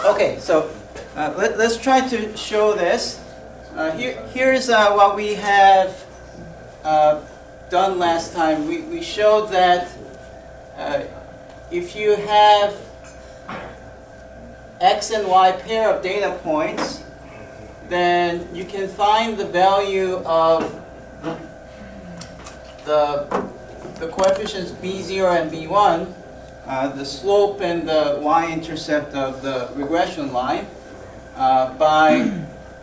Okay, so let's try to show this. Here's what we have done last time. We showed that if you have x and y pair of data points, then you can find the value of the coefficients b0 and b1, the slope and the y-intercept of the regression line by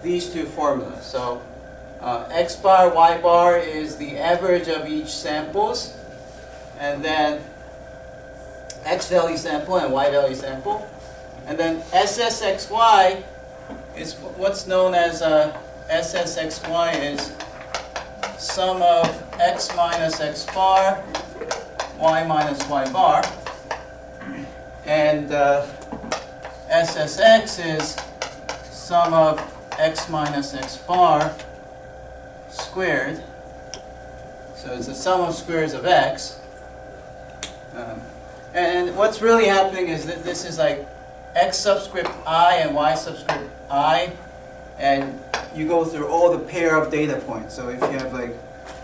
these two formulas. So x bar, y bar is the average of each samples, and then x value sample and y value sample. And then SSXY is what's known as SSXY is sum of x minus x bar, y minus y bar. And SSX is sum of x minus x bar squared. So it's the sum of squares of x. And what's really happening is that this is like x subscript I and y subscript I, and you go through all the pair of data points. So if you have like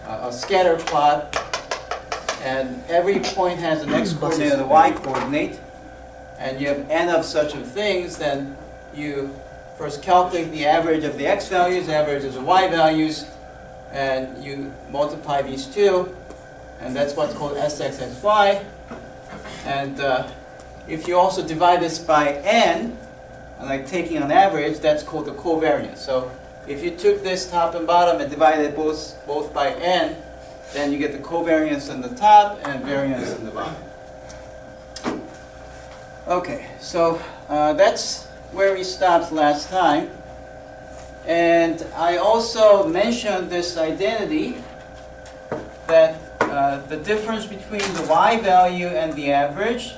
a scatter plot, and every point has an x coordinate and a y coordinate, and you have n of such of things, then you first calculate the average of the x values, average of the y values, and you multiply these two, and that's what's called SXXY. And if you also divide this by n, like taking an average, that's called the covariance. So if you took this top and bottom and divided both by n, then you get the covariance on the top and variance on the bottom. Okay, so that's where we stopped last time. And I also mentioned this identity that the difference between the y value and the average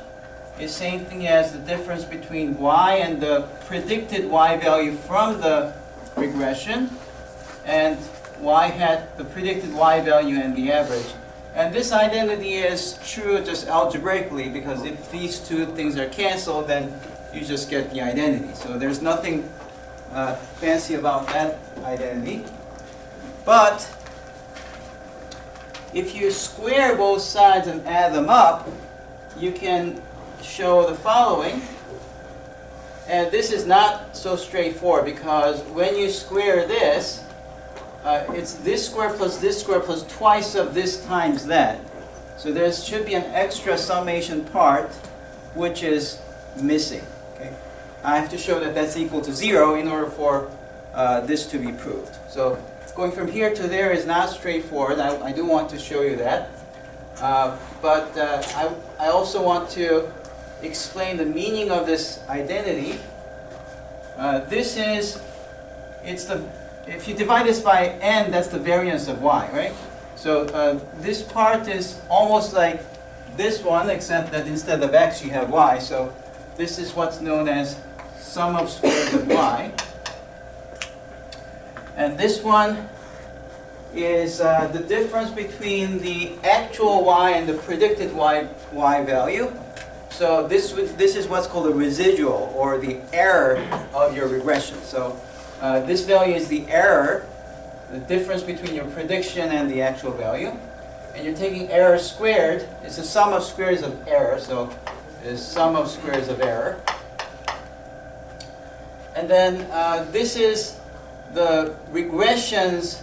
is same thing as the difference between y and the predicted y value from the regression, and y hat the predicted y value and the average. And this identity is true just algebraically, because if these two things are canceled, then you just get the identity. So there's nothing fancy about that identity. But if you square both sides and add them up, you can show the following. And this is not so straightforward, because when you square this, it's this square plus twice of this times that. So there should be an extra summation part which is missing. Okay? I have to show that that's equal to 0 in order for this to be proved. So going from here to there is not straightforward. I do want to show you that. But I also want to explain the meaning of this identity. If you divide this by n, that's the variance of y, right? So this part is almost like this one, except that instead of x you have y. So this is what's known as sum of squares of y. And this one is the difference between the actual y and the predicted y value. So this is what's called the residual, or the error of your regression. So this value is the error, the difference between your prediction and the actual value. And you're taking error squared. It's the sum of squares of error, so it's sum of squares of error. And then this is the regression's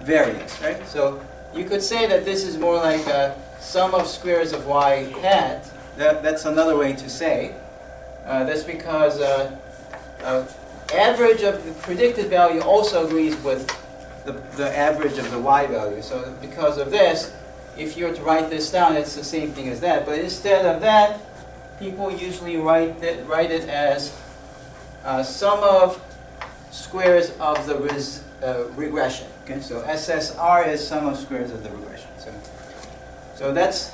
variance, right? So you could say that this is more like a sum of squares of y hat. That's another way to say. That's because average of the predicted value also agrees with the average of the y value. So because of this, if you were to write this down, it's the same thing as that. But instead of that, people usually write it as sum of squares of the regression. Okay, so SSR is sum of squares of the regression. So that's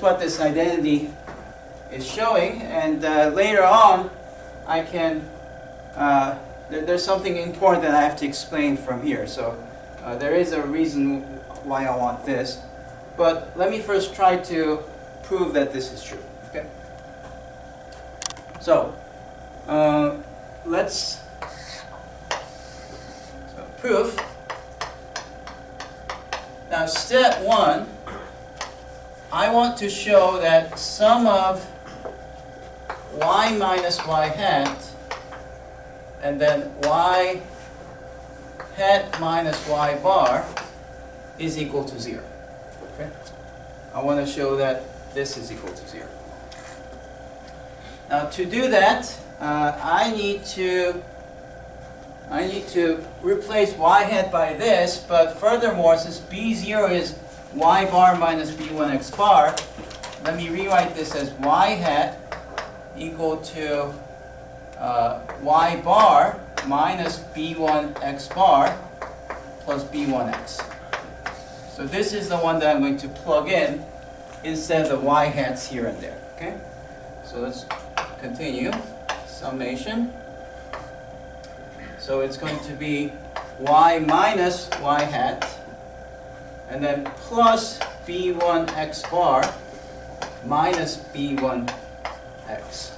what this identity is showing. And later on, I can there's something important that I have to explain from here. So there is a reason why I want this. But let me first try to prove that this is true. Okay. So let's proof. Now step 1, I want to show that sum of y minus y hat and then y hat minus y bar is equal to 0. Okay? I want to show that this is equal to 0. Now to do that, I need to replace y hat by this, but furthermore, since b0 is y bar minus b1 x bar, let me rewrite this as y hat equal to y bar minus b1 x bar plus b1x. So this is the one that I'm going to plug in instead of the y hats here and there. Okay? So let's continue. Summation. So it's going to be y minus y hat and then plus b1 x bar minus b1 x.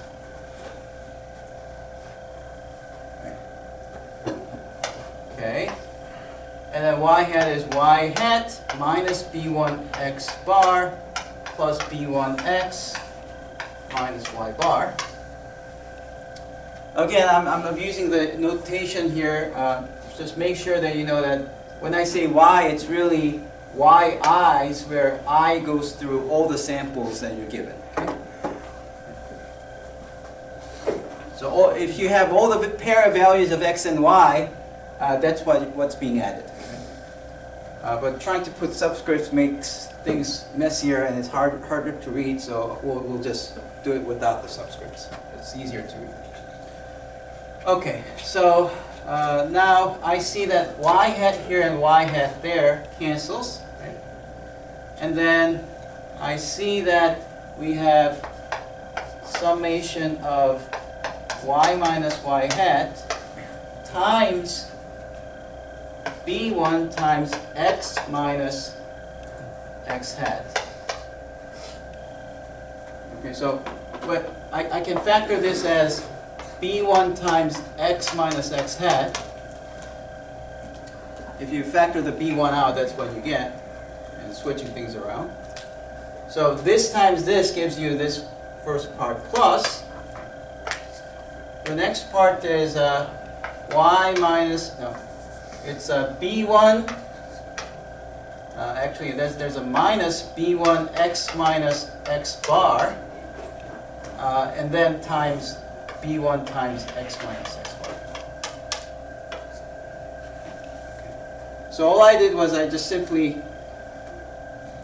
Okay. And then y hat is y hat minus b1 x bar plus b1 x minus y bar. Again, I'm using the notation here. Just make sure that you know that when I say y, it's really yi's, where I goes through all the samples that you're given. Okay? So if you have all the pair of values of x and y, that's what's being added. But trying to put subscripts makes things messier and it's harder to read, so we'll just do it without the subscripts. It's easier to read. Okay, so now I see that y hat here and y hat there cancels. Right? And then I see that we have summation of y minus y hat times b1 times x minus x hat. Okay, so I can factor this as b1 times x minus x hat. If you factor the b1 out, that's what you get, and switching things around. So this times this gives you this first part plus. The next part is y minus, no, it's b1, actually there's a minus b1 x minus x bar, and then times b1 times x minus x bar. Okay. So all I did was I just simply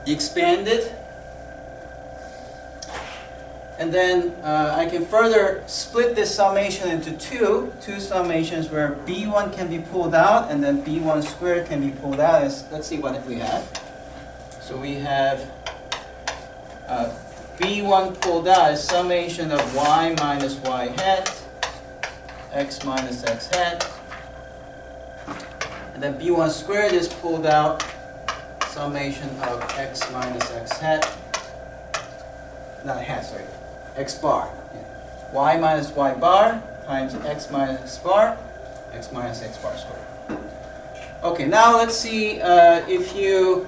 expanded, and then I can further split this summation into two summations where b1 can be pulled out and then b1 squared can be pulled out. Let's see what we have. So we have b1 pulled out is summation of y minus y hat, x minus x hat, and then b1 squared is pulled out, summation of x minus x hat, not hat, sorry, x bar. Yeah. Y minus y bar times x minus x bar, x minus x bar squared. Okay, now let's see if you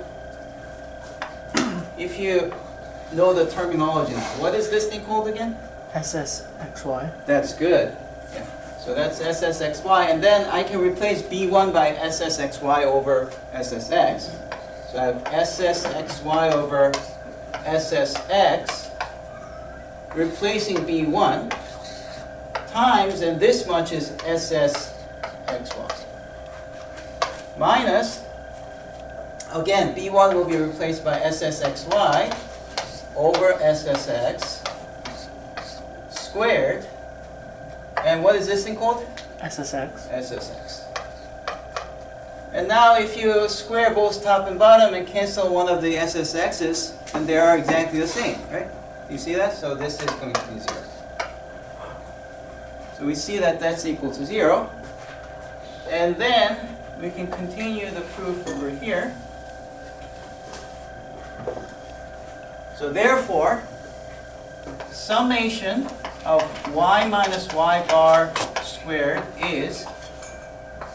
know the terminology now. What is this thing called again? SSXY. That's good. Yeah. So that's SSXY, and then I can replace B1 by SSXY over SSX. So I have SSXY over SSX, replacing B1, times, and this much is SSXY. Minus, again, B1 will be replaced by SSXY over SSX squared. And what is this thing called? SSX. SSX. And now if you square both top and bottom and cancel one of the SSX's, then they are exactly the same, right? You see that? So this is going to be 0. So we see that that's equal to 0. And then we can continue the proof over here. So therefore, summation of y minus y bar squared is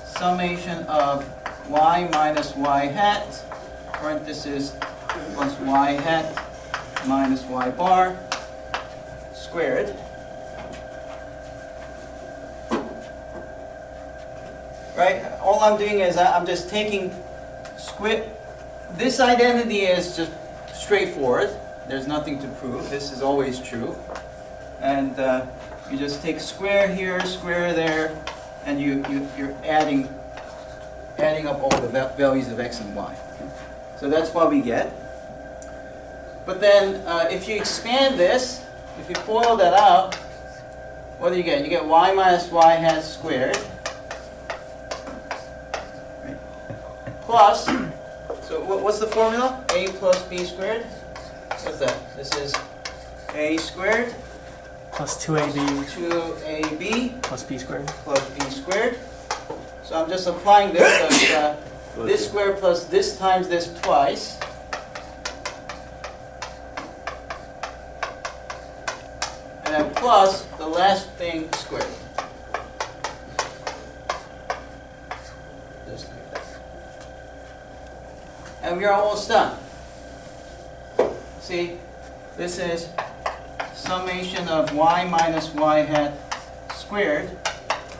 summation of y minus y hat, parenthesis, plus y hat minus y bar squared. Right? All I'm doing is I'm just taking square. This identity is just straightforward. There's nothing to prove. This is always true. And you just take square here, square there, and you're adding up all the values of x and y. So that's what we get. But then if you expand this, if you FOIL that out, what do you get? You get y minus y hat squared. Right? Plus, so what's the formula? A plus b squared? What's that? This is a squared Plus 2ab 2ab plus b squared. plus b squared. So I'm just applying this. So this squared plus this times this twice. And then plus the last thing squared. Just like that. And we're almost done. See, this is summation of y minus y hat squared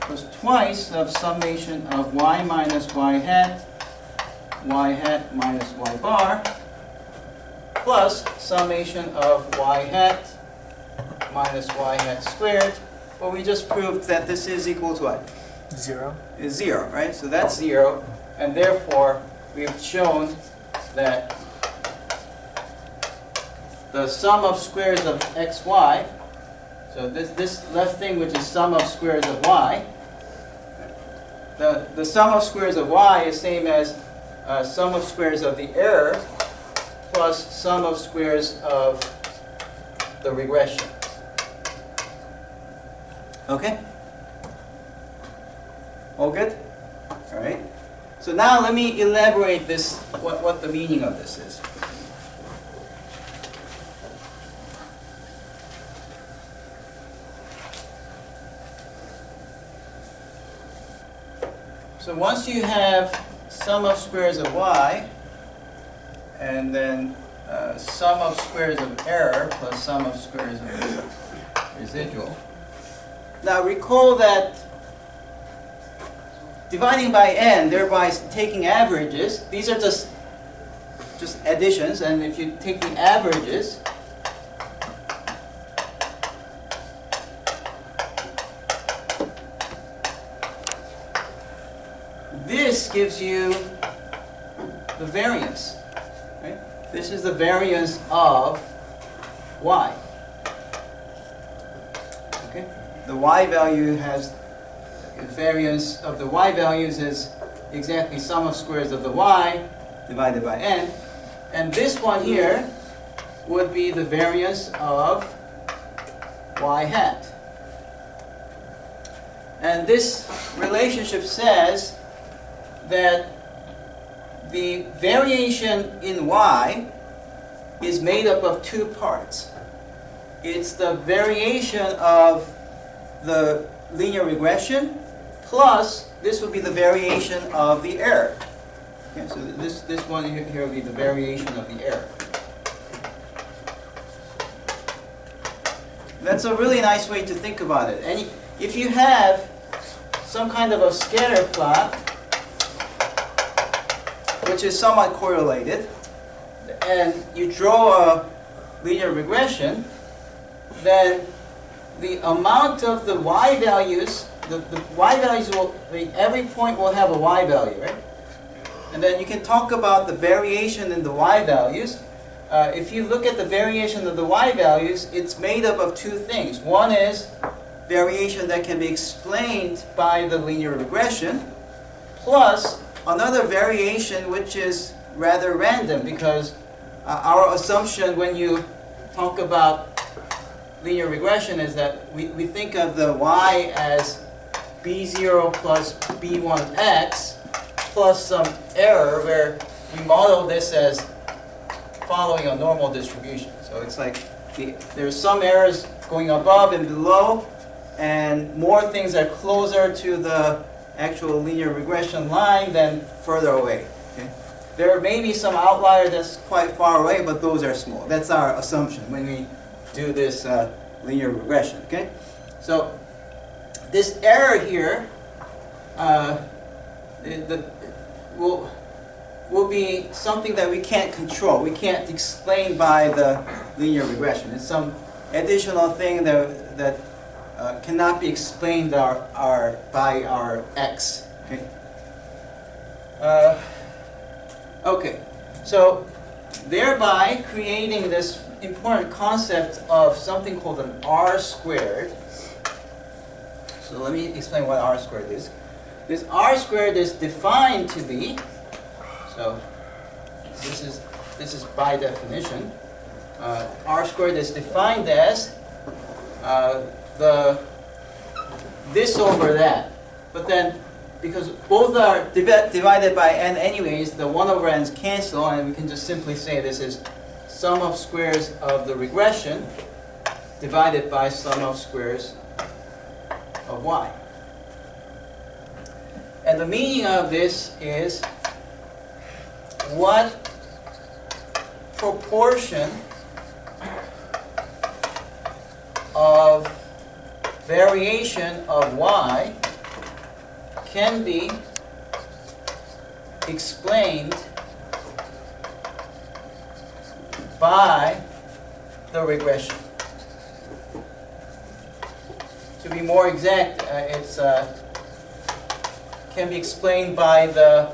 plus twice of summation of y minus y hat minus y bar plus summation of y hat minus y hat squared. Well, we just proved that this is equal to what? 0. Is 0, right? So that's 0, and therefore we've shown that the sum of squares of xy, so this left thing, which is sum of squares of y, the sum of squares of y is same as sum of squares of the error plus sum of squares of the regression. Okay? All good? All right. So now let me elaborate this, what the meaning of this is. So once you have sum of squares of y, and then sum of squares of error plus sum of squares of residual. Now recall that dividing by n, thereby taking averages, these are just additions, and if you take the averages, this gives you the variance. Right? This is the variance of y. Okay? The y value has variance of the y values is exactly sum of squares of the y divided by n. And this one here would be the variance of y hat. And this relationship says that the variation in y is made up of two parts. It's the variation of the linear regression plus this would be the variation of the error. Okay, so this one here will be the variation of the error. That's a really nice way to think about it. And if you have some kind of a scatter plot, which is somewhat correlated, and you draw a linear regression, then the amount of the y values, the y values will, every point will have a y value, right? And then you can talk about the variation in the y values. If you look at the variation of the y values, it's made up of two things. One is variation that can be explained by the linear regression, plus another variation which is rather random, because our assumption when you talk about linear regression is that we think of the y as b0 plus b1x plus some error, where we model this as following a normal distribution. So it's like there's some errors going above and below, and more things are closer to the actual linear regression line than further away. Okay? There may be some outlier that's quite far away, but those are small. That's our assumption when we do this linear regression. Okay? So this error here will be something that we can't control. We can't explain by the linear regression. It's some additional thing that cannot be explained by our x. Okay. Okay. So thereby creating this important concept of something called an R squared. So let me explain what R squared is. This R squared is defined to be, so this is by definition, R squared is defined as this over that. But then, because both are divided by n anyways, the 1 over n's cancel, and we can just simply say this is sum of squares of the regression divided by sum of squares of y. And the meaning of this is what proportion of variation of y can be explained by the regression. To be more exact, it's can be explained by the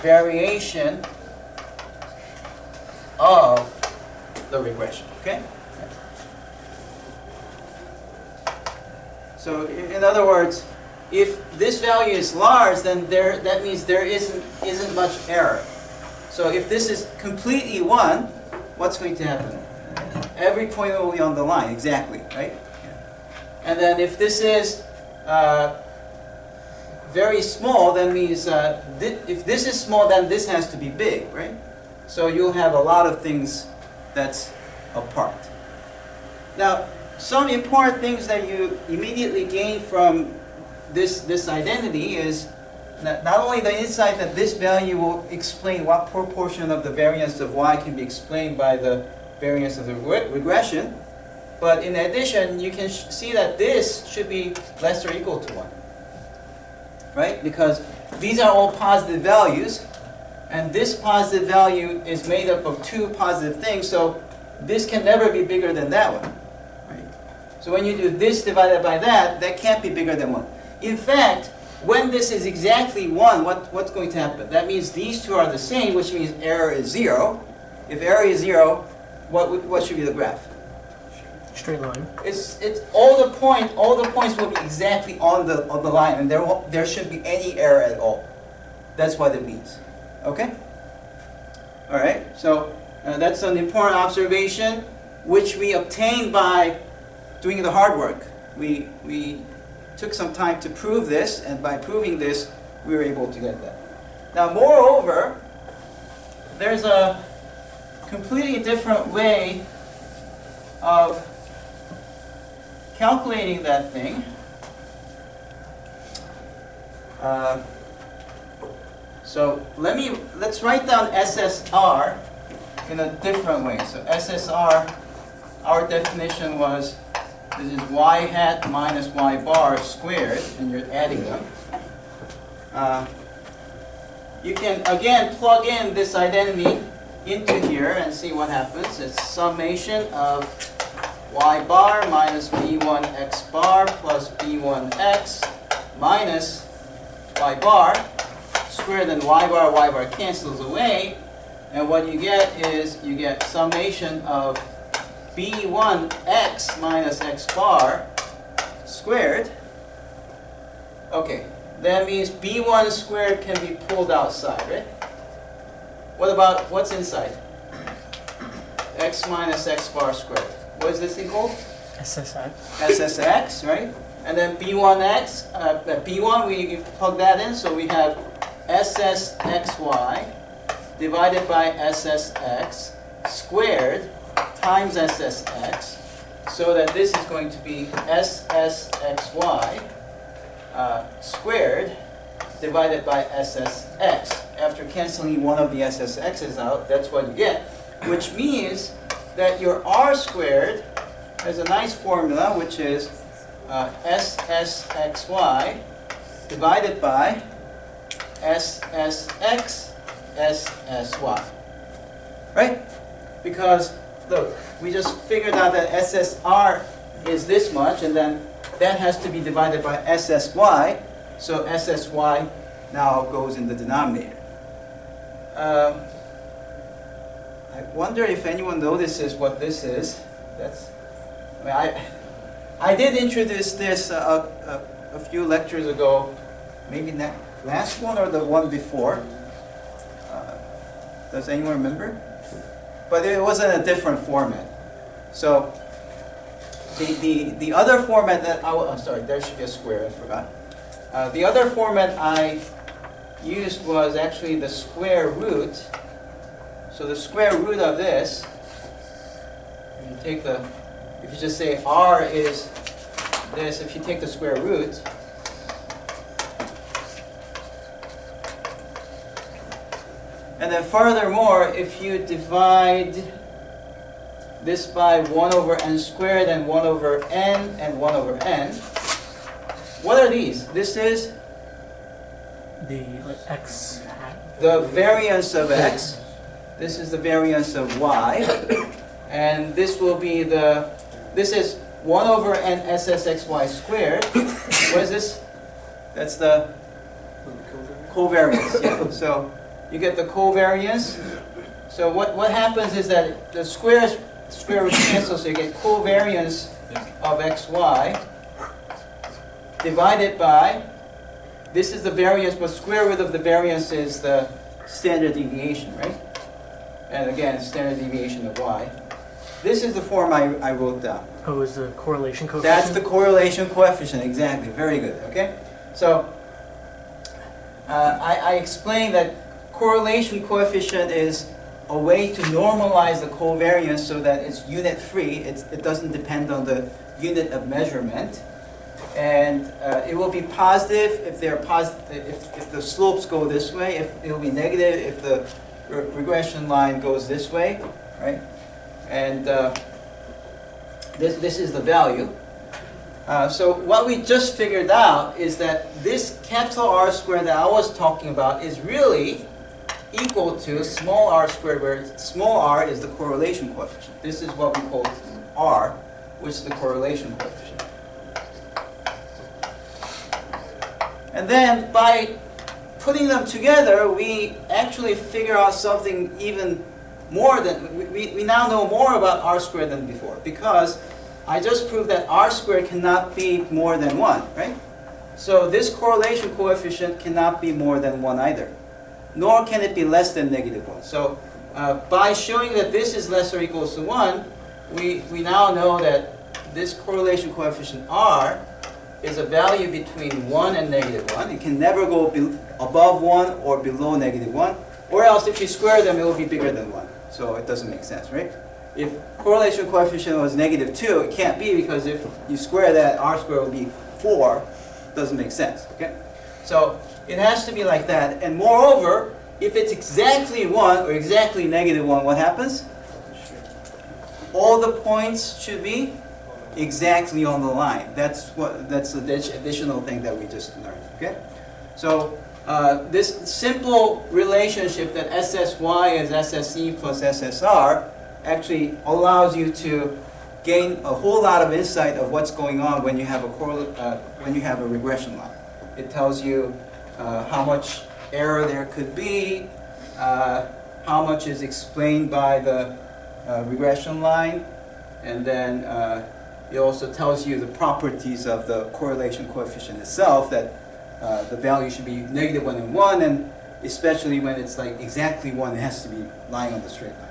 variation of the regression. Okay? So in other words, if this value is large, then that means there isn't much error. So if this is completely 1, what's going to happen? Every point will be on the line, exactly, right? And then if this is very small, that means if this is small, then this has to be big, right? So you'll have a lot of things that's apart. Now, some important things that you immediately gain from this identity is that not only the insight that this value will explain what proportion of the variance of y can be explained by the variance of the regression, but in addition, you can see that this should be less or equal to 1. Right? Because these are all positive values, and this positive value is made up of 2 positive things, so this can never be bigger than that one. Right? So when you do this divided by that, that can't be bigger than 1. In fact, when this is exactly 1, what's going to happen? That means these two are the same, which means error is 0. If error is 0, what should be the graph? Straight line. It's all the points will be exactly on the line, and there shouldn't be any error at all. That's what it means. Okay? All right. So that's an important observation, which we obtained by doing the hard work. We took some time to prove this, and by proving this, we were able to get that. Now, moreover, there's a completely different way of calculating that thing. So let's write down SSR in a different way. So SSR, our definition was this is y hat minus y bar squared, and you're adding them. You can again plug in this identity into here and see what happens. It's summation of y bar minus b1 x bar plus b1 x minus y bar squared, and y bar cancels away, and what you get is you get summation of b1 x minus x bar squared. Okay, that means b1 squared can be pulled outside, right? What about what's inside? X minus x bar squared. What is this equal? SSX. SSX, right? And then b1x, b1, we plug that in, so we have SSXY divided by SSX squared times SSX so that this is going to be SSXY squared divided by SSX. After canceling one of the SSX's out, that's what you get, which means that your R squared has a nice formula, which is SSXY divided by SSX SSY. Right? Because, look, we just figured out that SSR is this much, and then that has to be divided by SSY, so SSY now goes in the denominator. I wonder if anyone notices what this is. I did introduce this a few lectures ago, maybe that last one or the one before. Does anyone remember? But it was in a different format. So the other format that I'm sorry, there should be a square, I forgot. The other format I used was actually the square root. So the square root of this, if you just say R is this, if you take the square root, and then furthermore, if you divide this by 1 over n squared and 1 over n and 1 over n, what are these? This is The x hat. the variance of x. This is the variance of y. And this will be this is 1 over n SSXY squared. What is this? That's the covariance. Yeah. So you get the covariance. So what happens is that the square root cancels, so you get covariance of xy divided by, this is the variance, but square root of the variance is the standard deviation, right? And again, standard deviation of y. This is the form I wrote down. Oh, is the correlation coefficient? That's the correlation coefficient, exactly. Very good, okay? So, I explained that correlation coefficient is a way to normalize the covariance so that it's unit-free. It doesn't depend on the unit of measurement. And it will be positive if they're if the slopes go this way. If it will be negative if the regression line goes this way, right? And this is the value. So what we just figured out is that this capital R squared that I was talking about is really equal to small r squared, where small r is the correlation coefficient. This is what we call R, which is the correlation coefficient. And then by putting them together, we actually figure out something even more than, we now know more about R squared than before, because I just proved that R squared cannot be more than 1, right? So this correlation coefficient cannot be more than 1 either, nor can it be less than -1. So by showing that this is less or equals to 1, we now know that this correlation coefficient R is a value between 1 and -1. It can never go above 1 or below -1, or else if you square them, it will be bigger than 1. So it doesn't make sense, right? If correlation coefficient was -2, it can't be, because if you square that, R squared will be 4. Doesn't make sense, okay? So it has to be like that. And moreover, if it's exactly 1 or exactly -1, what happens? All the points should be exactly on the line. That's the additional thing that we just learned, okay? So this simple relationship that SSY is SSE plus SSR actually allows you to gain a whole lot of insight of what's going on when you have a regression line. It tells you how much error there could be, how much is explained by the regression line, and then it also tells you the properties of the correlation coefficient itself, that the value should be -1 and 1, and especially when it's like exactly 1, it has to be lying on the straight line.